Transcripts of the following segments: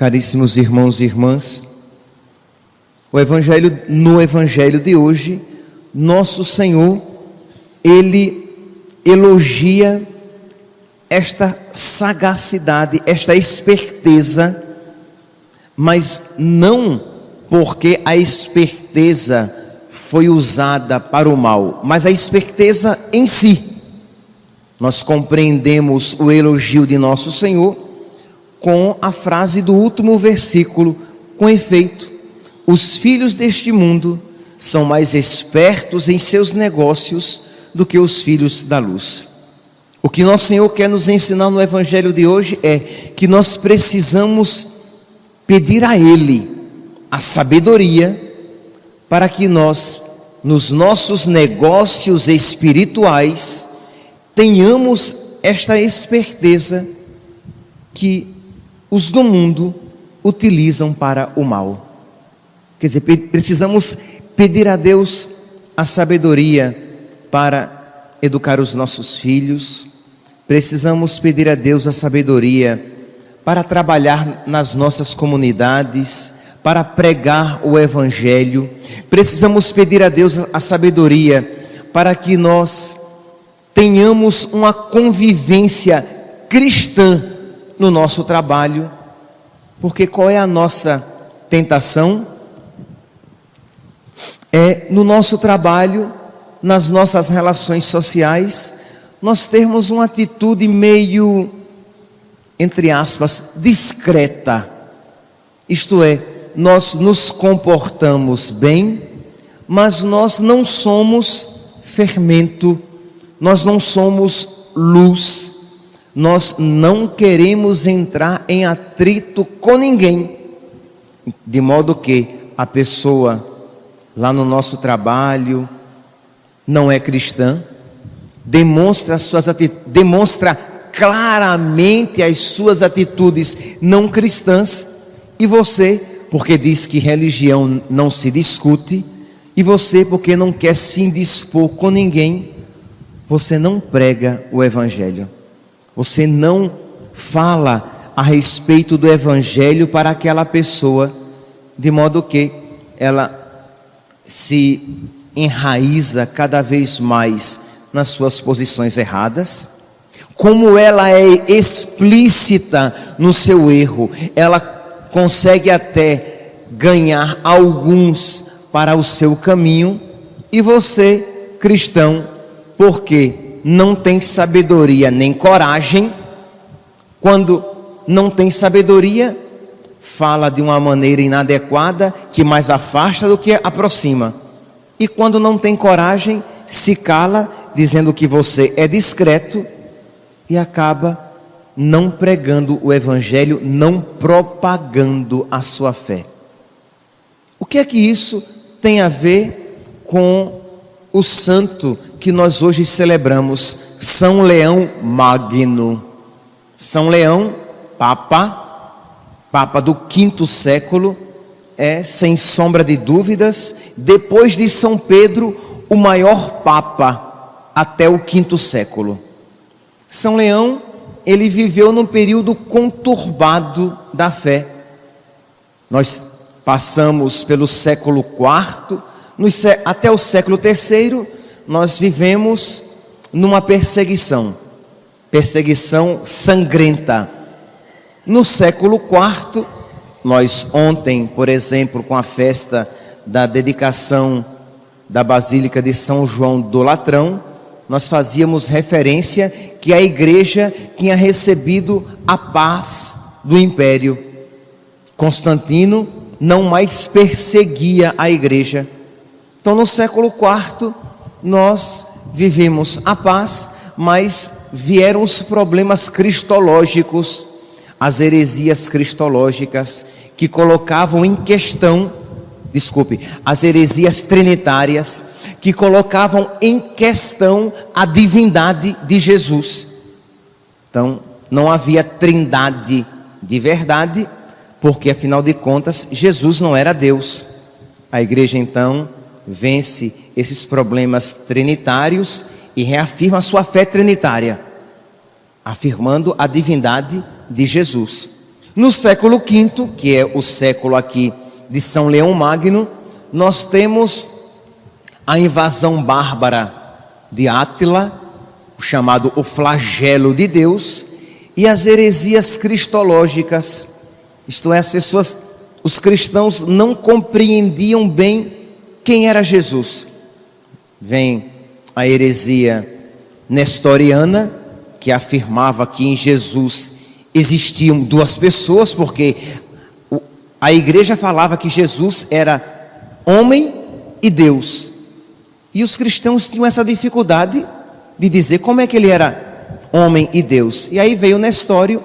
Caríssimos irmãos e irmãs, no Evangelho de hoje, nosso Senhor, Ele elogia esta sagacidade, esta esperteza, mas não porque a esperteza foi usada para o mal, mas a esperteza em si. Nós compreendemos o elogio de nosso Senhor com a frase do último versículo, com efeito: os filhos deste mundo são mais espertos em seus negócios do que os filhos da luz. O que nosso Senhor quer nos ensinar no Evangelho de hoje é que nós precisamos pedir a Ele a sabedoria para que nós, nos nossos negócios espirituais, tenhamos esta esperteza que os do mundo utilizam para o mal. Quer dizer, precisamos pedir a Deus a sabedoria para educar os nossos filhos, precisamos pedir a Deus a sabedoria para trabalhar nas nossas comunidades, para pregar o Evangelho. Precisamos pedir a Deus a sabedoria para que nós tenhamos uma convivência cristã no nosso trabalho, porque qual é a nossa tentação? É no nosso trabalho, nas nossas relações sociais, nós termos uma atitude meio, entre aspas, discreta. Isto é, nós nos comportamos bem, mas nós não somos fermento, nós não somos luz, nós não queremos entrar em atrito com ninguém, de modo que a pessoa lá no nosso trabalho não é cristã, demonstra claramente as suas atitudes não cristãs, e você, porque diz que religião não se discute, e você, porque não quer se indispor com ninguém, você não prega o Evangelho, você não fala a respeito do Evangelho para aquela pessoa, de modo que ela se enraiza cada vez mais nas suas posições erradas. Como ela é explícita no seu erro, ela consegue até ganhar alguns para o seu caminho, e você, cristão, porque não tem sabedoria nem coragem, quando não tem sabedoria, fala de uma maneira inadequada, que mais afasta do que aproxima, e quando não tem coragem, se cala, dizendo que você é discreto, e acaba não pregando o Evangelho, não propagando a sua fé. O que é que isso tem a ver com o santo que nós hoje celebramos, São Leão Magno? São Leão, Papa do quinto século, é, sem sombra de dúvidas, depois de São Pedro, o maior Papa até o quinto século. São Leão, ele viveu num período conturbado da fé. Nós passamos pelo século IV, até o século III, nós vivemos numa perseguição sangrenta. No século IV, nós ontem, por exemplo, com a festa da dedicação da Basílica de São João do Latrão, nós fazíamos referência que a igreja tinha recebido a paz do império. Constantino não mais perseguia a igreja. Então, no século IV, nós vivemos a paz, mas vieram os problemas cristológicos, as heresias cristológicas, que colocavam em questão, as heresias trinitárias, que colocavam em questão a divindade de Jesus. Então, não havia trindade de verdade, porque afinal de contas, Jesus não era Deus. A igreja então vence esses problemas trinitários e reafirma a sua fé trinitária, afirmando a divindade de Jesus. No século V, que é o século aqui de São Leão Magno, nós temos a invasão bárbara de Átila, chamado o flagelo de Deus, e as heresias cristológicas, isto é, os cristãos não compreendiam bem quem era Jesus. Vem a heresia nestoriana, que afirmava que em Jesus existiam duas pessoas, porque a igreja falava que Jesus era homem e Deus. E os cristãos tinham essa dificuldade de dizer como é que ele era homem e Deus. E aí veio Nestório,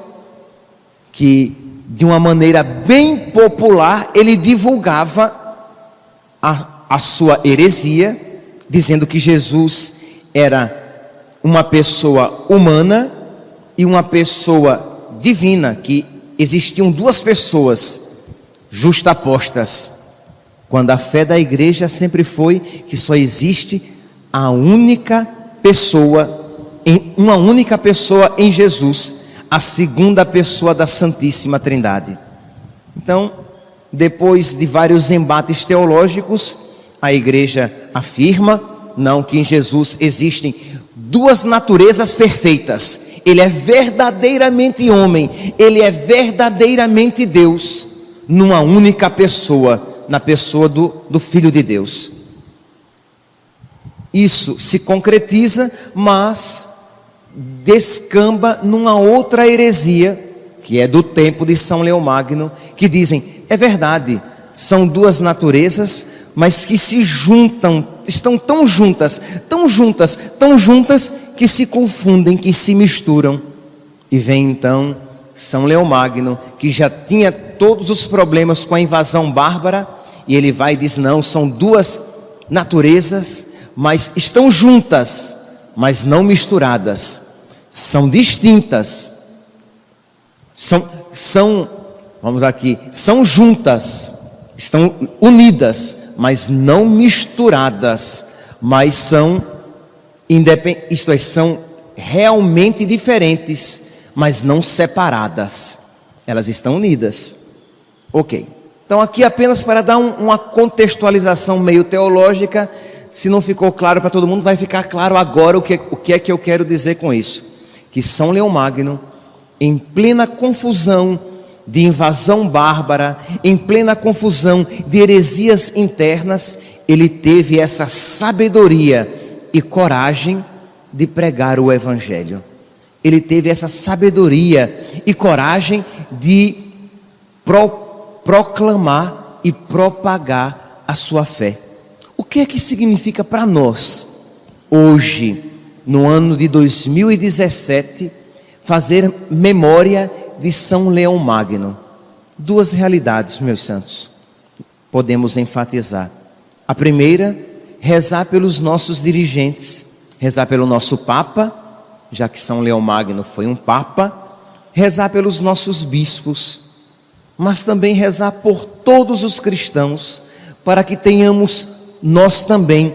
que de uma maneira bem popular, ele divulgava a sua heresia, dizendo que Jesus era uma pessoa humana e uma pessoa divina, que existiam duas pessoas justapostas, quando a fé da igreja sempre foi que só existe a única pessoa, uma única pessoa em Jesus, a segunda pessoa da Santíssima Trindade. Então, depois de vários embates teológicos, a igreja afirma, não, que em Jesus existem duas naturezas perfeitas. Ele é verdadeiramente homem, ele é verdadeiramente Deus, numa única pessoa, na pessoa do Filho de Deus. Isso se concretiza, mas descamba numa outra heresia, que é do tempo de São Leão Magno, que dizem, é verdade, são duas naturezas, mas que se juntam, estão tão juntas, que se confundem, que se misturam. E vem então São Leão Magno, que já tinha todos os problemas com a invasão bárbara, e ele vai e diz, não, são duas naturezas, mas estão juntas, mas não misturadas, são distintas, são juntas, estão unidas, mas não misturadas, mas são independentes, são realmente diferentes, mas não separadas, elas estão unidas. Ok, então aqui apenas para dar uma contextualização meio teológica. Se não ficou claro para todo mundo, vai ficar claro agora o que é que eu quero dizer com isso. Que São Leão Magno, em plena confusão de invasão bárbara, em plena confusão de heresias internas, ele teve essa sabedoria e coragem de pregar o Evangelho. Ele teve essa sabedoria e coragem de proclamar e propagar a sua fé. O que é que significa para nós, hoje, no ano de 2017, fazer memória de São Leão Magno? Duas realidades, meus santos, podemos enfatizar. A primeira, rezar pelos nossos dirigentes, rezar pelo nosso Papa, já que São Leão Magno foi um Papa, rezar pelos nossos bispos, mas também rezar por todos os cristãos, para que tenhamos nós também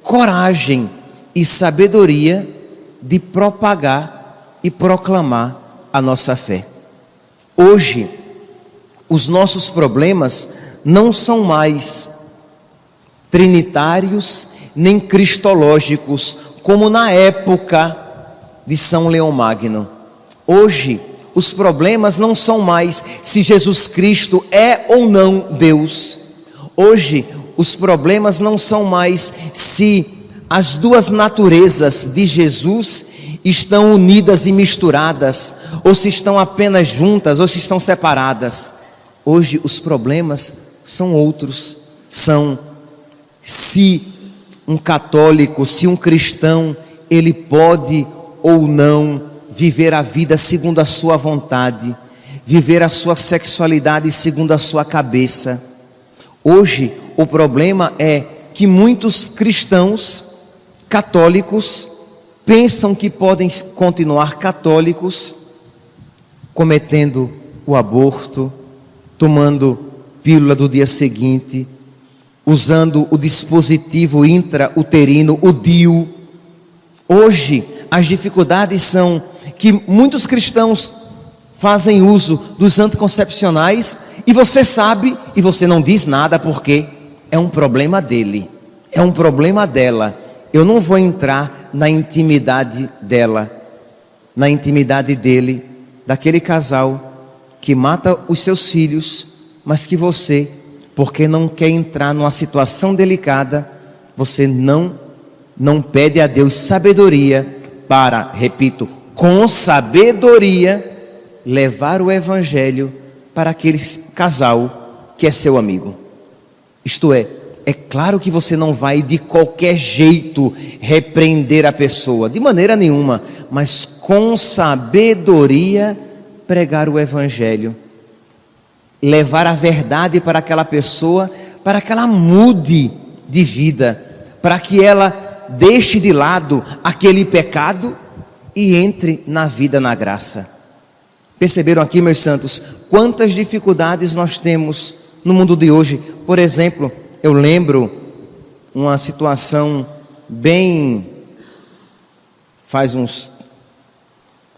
coragem e sabedoria de propagar e proclamar a nossa fé. Hoje, os nossos problemas não são mais trinitários nem cristológicos, como na época de São Leão Magno. Hoje, os problemas não são mais se Jesus Cristo é ou não Deus. Hoje, os problemas não são mais se as duas naturezas de Jesus estão unidas e misturadas, ou se estão apenas juntas, ou se estão separadas. Hoje os problemas são outros, são se um católico, se um cristão, ele pode ou não viver a vida segundo a sua vontade, viver a sua sexualidade segundo a sua cabeça. Hoje o problema é que muitos cristãos católicos pensam que podem continuar católicos, cometendo o aborto, tomando pílula do dia seguinte, usando o dispositivo intrauterino, o DIU. Hoje as dificuldades são que muitos cristãos fazem uso dos anticoncepcionais e você sabe e você não diz nada porque é um problema dele, é um problema dela. Eu não vou entrar na intimidade dela, na intimidade dele, daquele casal que mata os seus filhos, mas que você, porque não quer entrar numa situação delicada, você não pede a Deus sabedoria para, repito, com sabedoria, levar o evangelho para aquele casal que é seu amigo. Isto é claro que você não vai de qualquer jeito repreender a pessoa, de maneira nenhuma, mas com sabedoria pregar o evangelho, levar a verdade para aquela pessoa, para que ela mude de vida, para que ela deixe de lado aquele pecado e entre na vida, na graça. Perceberam aqui, meus santos, quantas dificuldades nós temos no mundo de hoje? Por exemplo, eu lembro uma situação faz uns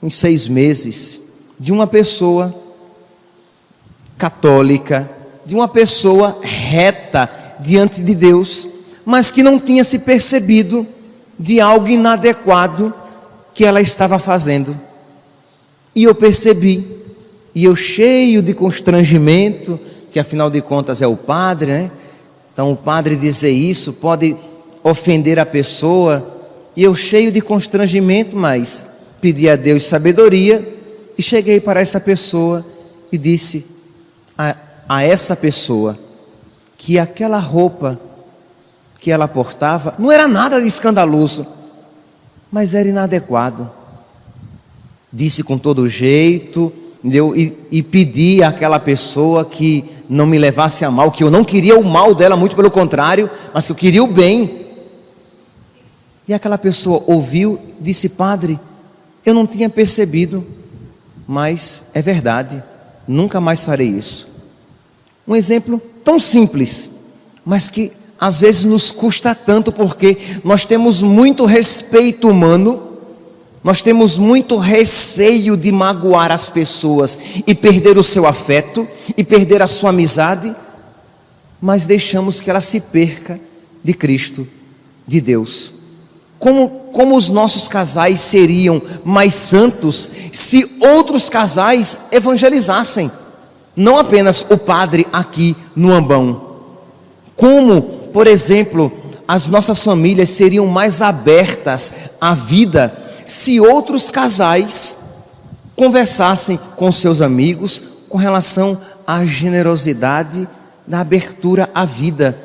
6 meses, de uma pessoa católica, de uma pessoa reta diante de Deus, mas que não tinha se percebido de algo inadequado que ela estava fazendo. E eu percebi, e eu cheio de constrangimento, que afinal de contas é o padre, né? Então o padre dizer isso pode ofender a pessoa, e eu cheio de constrangimento, mas pedi a Deus sabedoria, e cheguei para essa pessoa e disse a essa pessoa que aquela roupa que ela portava não era nada de escandaloso, mas era inadequado. Disse com todo jeito, e pedi àquela pessoa que não me levasse a mal, que eu não queria o mal dela, muito pelo contrário, mas que eu queria o bem. E aquela pessoa ouviu, disse: padre, eu não tinha percebido, mas é verdade, nunca mais farei isso. Um exemplo tão simples, mas que às vezes nos custa tanto, porque nós temos muito respeito humano, nós temos muito receio de magoar as pessoas e perder o seu afeto e perder a sua amizade, mas deixamos que ela se perca de Cristo, de Deus. Como os nossos casais seriam mais santos se outros casais evangelizassem, não apenas o padre aqui no Ambão? Como, por exemplo, as nossas famílias seriam mais abertas à vida se outros casais conversassem com seus amigos com relação à generosidade, da abertura à vida?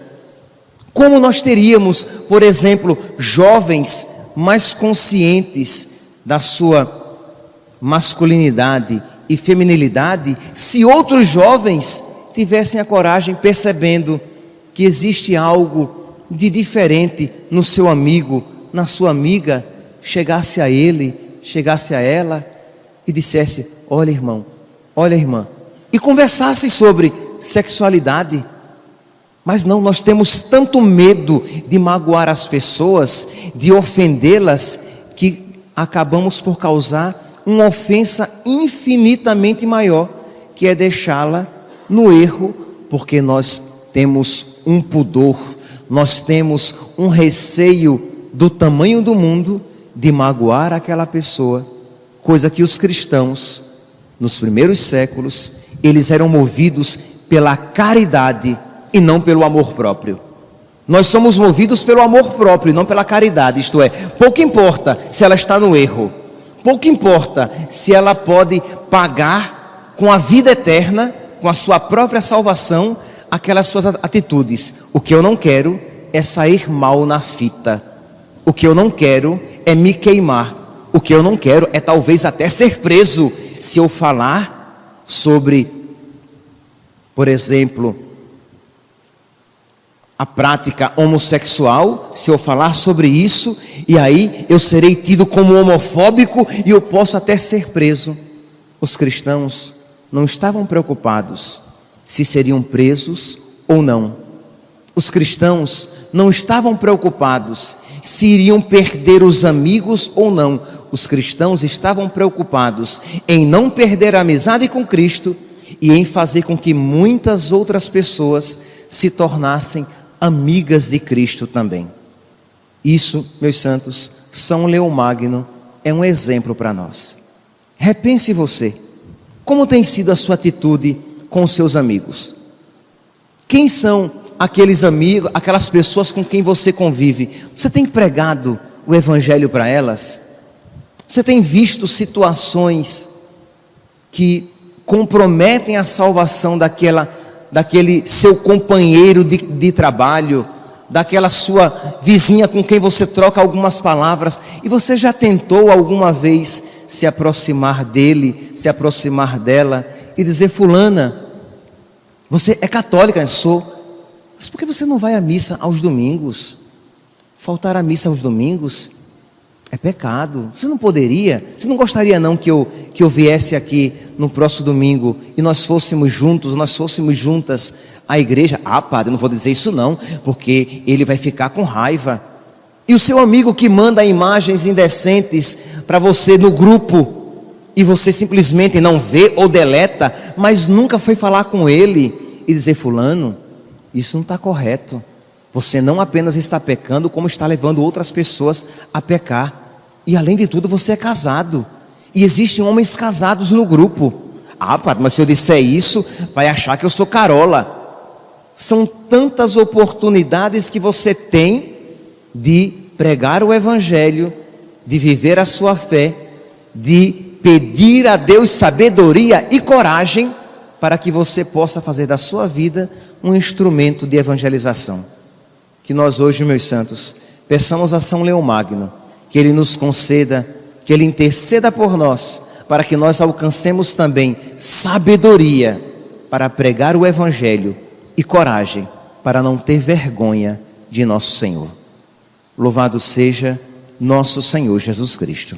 Como nós teríamos, por exemplo, jovens mais conscientes da sua masculinidade e feminilidade, se outros jovens tivessem a coragem, percebendo que existe algo de diferente no seu amigo, na sua amiga, chegasse a ele, chegasse a ela e dissesse: olha, irmão, olha, irmã, e conversasse sobre sexualidade. Mas não, nós temos tanto medo de magoar as pessoas, de ofendê-las, que acabamos por causar uma ofensa infinitamente maior, que é deixá-la no erro, porque nós temos um pudor, nós temos um receio do tamanho do mundo de magoar aquela pessoa, coisa que os cristãos, nos primeiros séculos, eles eram movidos pela caridade e não pelo amor próprio. Nós somos movidos pelo amor próprio e não pela caridade, isto é, pouco importa se ela está no erro, pouco importa se ela pode pagar com a vida eterna, com a sua própria salvação, aquelas suas atitudes. O que eu não quero é sair mal na fita, o que eu não quero é me queimar, o que eu não quero é talvez até ser preso, se eu falar sobre, por exemplo, a prática homossexual, se eu falar sobre isso, e aí eu serei tido como homofóbico e eu posso até ser preso. Os cristãos não estavam preocupados se seriam presos ou não. Os cristãos não estavam preocupados se iriam perder os amigos ou não. os cristãos estavam preocupados em não perder a amizade com Cristo e em fazer com que muitas outras pessoas se tornassem amigas de Cristo também. Isso, meus santos, São Leão Magno é um exemplo para nós. Repense você, como tem sido a sua atitude com os seus amigos? Quem são aqueles amigos, aquelas pessoas com quem você convive? Você tem pregado o Evangelho para elas? Você tem visto situações que comprometem a salvação daquele seu companheiro de trabalho, daquela sua vizinha com quem você troca algumas palavras, e você já tentou alguma vez se aproximar dele, se aproximar dela e dizer: fulana, você é católica? Eu sou. Mas por que você não vai à missa aos domingos? Faltar à missa aos domingos é pecado. Você não poderia, você não gostaria não que eu viesse aqui no próximo domingo e nós fôssemos juntos, nós fôssemos juntas à igreja? Ah, padre, eu não vou dizer isso não, porque ele vai ficar com raiva. E o seu amigo que manda imagens indecentes para você no grupo, e você simplesmente não vê ou deleta, mas nunca foi falar com ele e dizer: fulano, isso não está correto. Você não apenas está pecando, como está levando outras pessoas a pecar. E além de tudo, você é casado. E existem homens casados no grupo. Ah, padre, mas se eu disser isso, vai achar que eu sou carola. São tantas oportunidades que você tem de pregar o Evangelho, de viver a sua fé, de pedir a Deus sabedoria e coragem para que você possa fazer da sua vida um instrumento de evangelização. Que nós hoje, meus santos, peçamos a São Leão Magno, que ele nos conceda, que ele interceda por nós, para que nós alcancemos também sabedoria para pregar o Evangelho e coragem para não ter vergonha de nosso Senhor. Louvado seja nosso Senhor Jesus Cristo.